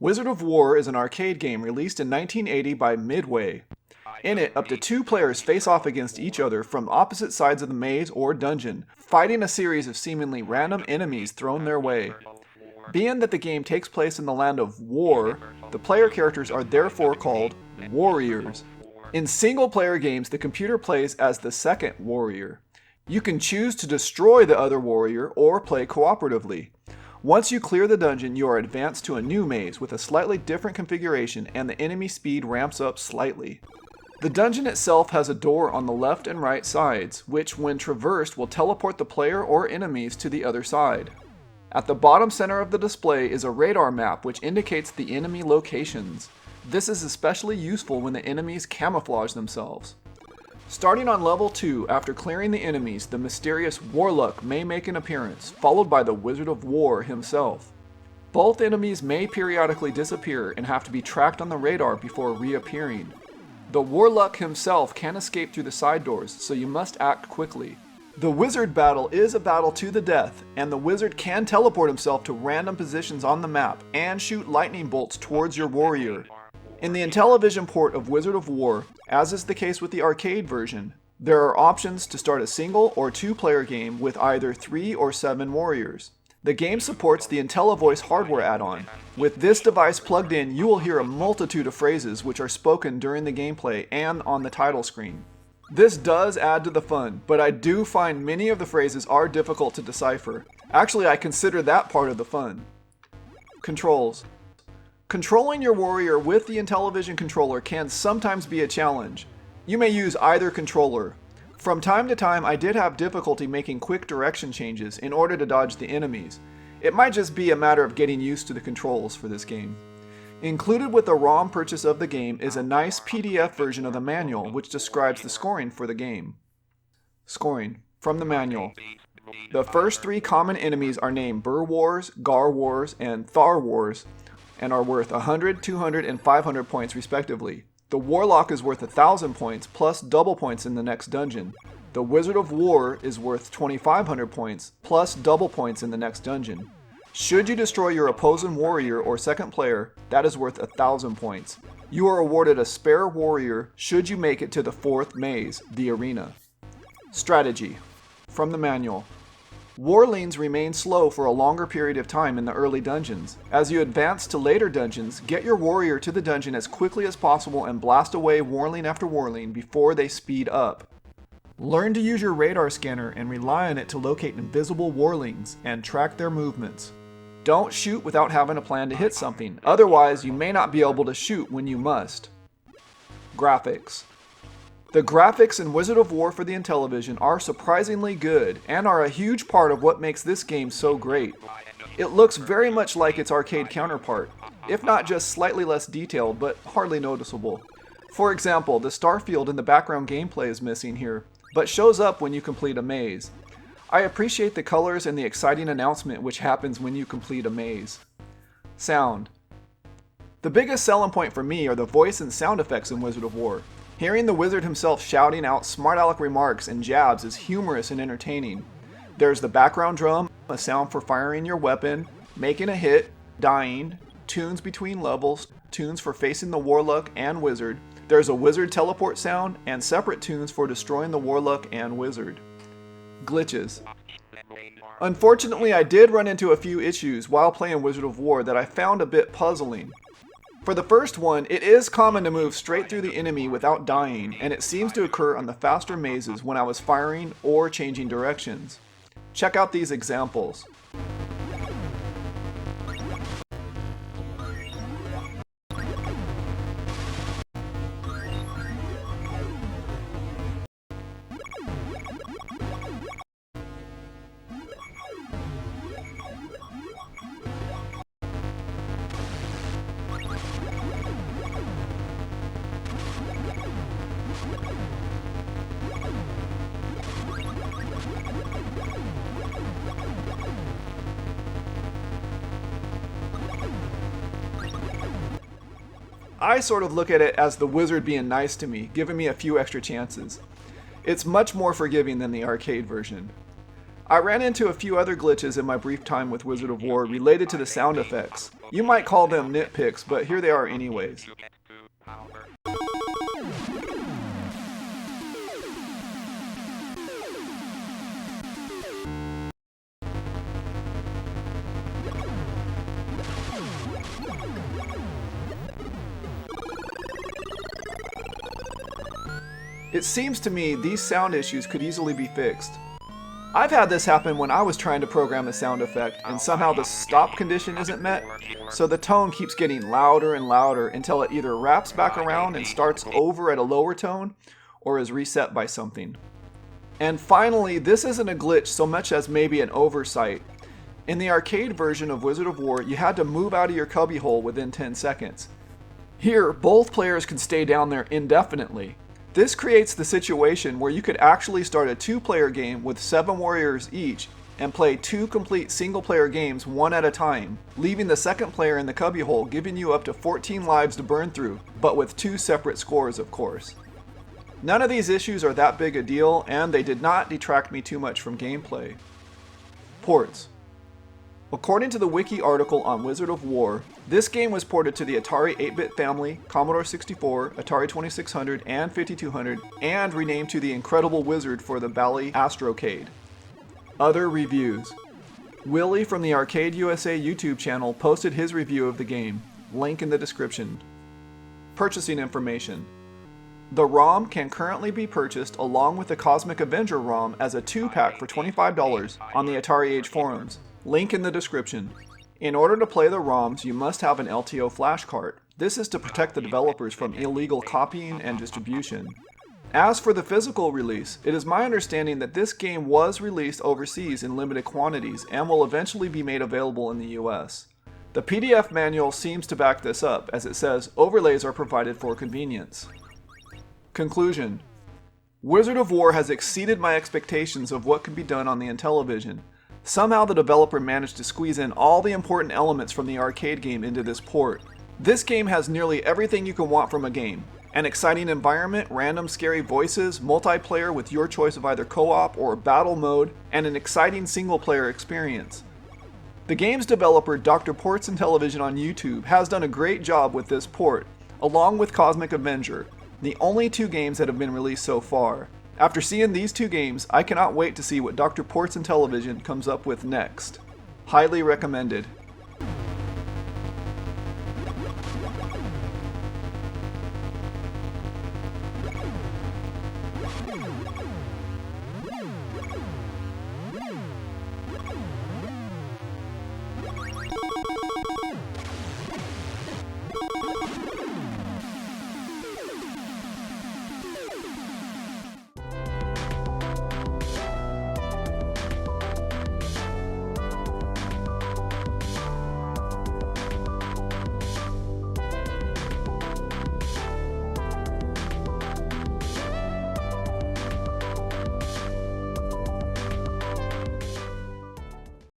Wizard of Wor is an arcade game released in 1980 by Midway. In it, up to 2 players face off against each other from opposite sides of the maze or dungeon, fighting a series of seemingly random enemies thrown their way. Being that the game takes place in the land of war, the player characters are therefore called warriors. In single-player games, the computer plays as the second warrior. You can choose to destroy the other warrior or play cooperatively. Once you clear the dungeon, you are advanced to a new maze with a slightly different configuration and the enemy speed ramps up slightly. The dungeon itself has a door on the left and right sides, which when traversed will teleport the player or enemies to the other side. At the bottom center of the display is a radar map which indicates the enemy locations. This is especially useful when the enemies camouflage themselves. Starting on level 2, after clearing the enemies, the mysterious Warlock may make an appearance, followed by the Wizard of Wor himself. Both enemies may periodically disappear and have to be tracked on the radar before reappearing. The Warlock himself can escape through the side doors, so you must act quickly. The Wizard battle is a battle to the death, and the Wizard can teleport himself to random positions on the map and shoot lightning bolts towards your warrior. In the Intellivision port of Wizard of Wor, as is the case with the arcade version, there are options to start a single or 2-player game with either 3 or 7 warriors. The game supports the Intellivoice hardware add-on. With this device plugged in, you will hear a multitude of phrases which are spoken during the gameplay and on the title screen. This does add to the fun, but I do find many of the phrases are difficult to decipher. Actually, I consider that part of the fun. Controls. Controlling your warrior with the Intellivision controller can sometimes be a challenge. You may use either controller. From time to time, I did have difficulty making quick direction changes in order to dodge the enemies. It might just be a matter of getting used to the controls for this game. Included with the ROM purchase of the game is a nice PDF version of the manual which describes the scoring for the game. Scoring. From the manual. The first 3 common enemies are named Bur Wars, Gar Wars, and Thar Wars, and are worth 100, 200, and 500 points respectively. The Warlock is worth 1,000 points plus double points in the next dungeon. The Wizard of Wor is worth 2,500 points plus double points in the next dungeon. Should you destroy your opposing warrior or second player, that is worth 1,000 points. You are awarded a spare warrior should you make it to the 4th maze, the arena. Strategy. From the manual. Warlings remain slow for a longer period of time in the early dungeons. As you advance to later dungeons, get your warrior to the dungeon as quickly as possible and blast away warling after warling before they speed up. Learn to use your radar scanner and rely on it to locate invisible warlings and track their movements. Don't shoot without having a plan to hit something, otherwise you may not be able to shoot when you must. Graphics. The graphics in Wizard of Wor for the Intellivision are surprisingly good and are a huge part of what makes this game so great. It looks very much like its arcade counterpart, if not just slightly less detailed but hardly noticeable. For example, the starfield in the background gameplay is missing here, but shows up when you complete a maze. I appreciate the colors and the exciting announcement which happens when you complete a maze. Sound. The biggest selling point for me are the voice and sound effects in Wizard of Wor. Hearing the wizard himself shouting out smart aleck remarks and jabs is humorous and entertaining. There's the background drum, a sound for firing your weapon, making a hit, dying, tunes between levels, tunes for facing the warlock and wizard. There's a wizard teleport sound, and separate tunes for destroying the warlock and wizard. Glitches. Unfortunately, I did run into a few issues while playing Wizard of Wor that I found a bit puzzling. For the first one, it is common to move straight through the enemy without dying, and it seems to occur on the faster mazes when I was firing or changing directions. Check out these examples. I sort of look at it as the wizard being nice to me, giving me a few extra chances. It's much more forgiving than the arcade version. I ran into a few other glitches in my brief time with Wizard of Wor related to the sound effects. You might call them nitpicks, but here they are anyways. It seems to me these sound issues could easily be fixed. I've had this happen when I was trying to program a sound effect and somehow the stop condition isn't met, so the tone keeps getting louder and louder until it either wraps back around and starts over at a lower tone or is reset by something. And finally, this isn't a glitch so much as maybe an oversight. In the arcade version of Wizard of Wor, you had to move out of your cubbyhole within 10 seconds. Here, both players can stay down there indefinitely. This creates the situation where you could actually start a 2-player game with 7 warriors each and play 2 complete single-player games one at a time, leaving the second player in the cubbyhole giving you up to 14 lives to burn through, but with 2 separate scores of course. None of these issues are that big a deal, and they did not detract me too much from gameplay. Ports. According to the wiki article on Wizard of Wor, this game was ported to the Atari 8-bit family, Commodore 64, Atari 2600, and 5200, and renamed to the Incredible Wizard for the Bally Astrocade. Other reviews. Willie from the Arcade USA YouTube channel posted his review of the game, link in the description. Purchasing information. The ROM can currently be purchased along with the Cosmic Avenger ROM as a 2-pack for $25 on the Atari Age forums. Link in the description. In order to play the ROMs, you must have an LTO flash cart. This is to protect the developers from illegal copying and distribution. As for the physical release, it is my understanding that this game was released overseas in limited quantities and will eventually be made available in the US. The PDF manual seems to back this up, as it says overlays are provided for convenience. Conclusion. Wizard of Wor has exceeded my expectations of what could be done on the Intellivision. Somehow the developer managed to squeeze in all the important elements from the arcade game into this port. This game has nearly everything you can want from a game. An exciting environment, random scary voices, multiplayer with your choice of either co-op or battle mode, and an exciting single-player experience. The game's developer, Dr. Ports Intellivision on YouTube, has done a great job with this port, along with Cosmic Avenger, the only 2 games that have been released so far. After seeing these 2 games, I cannot wait to see what Dr. Ports Intellivision comes up with next. Highly recommended.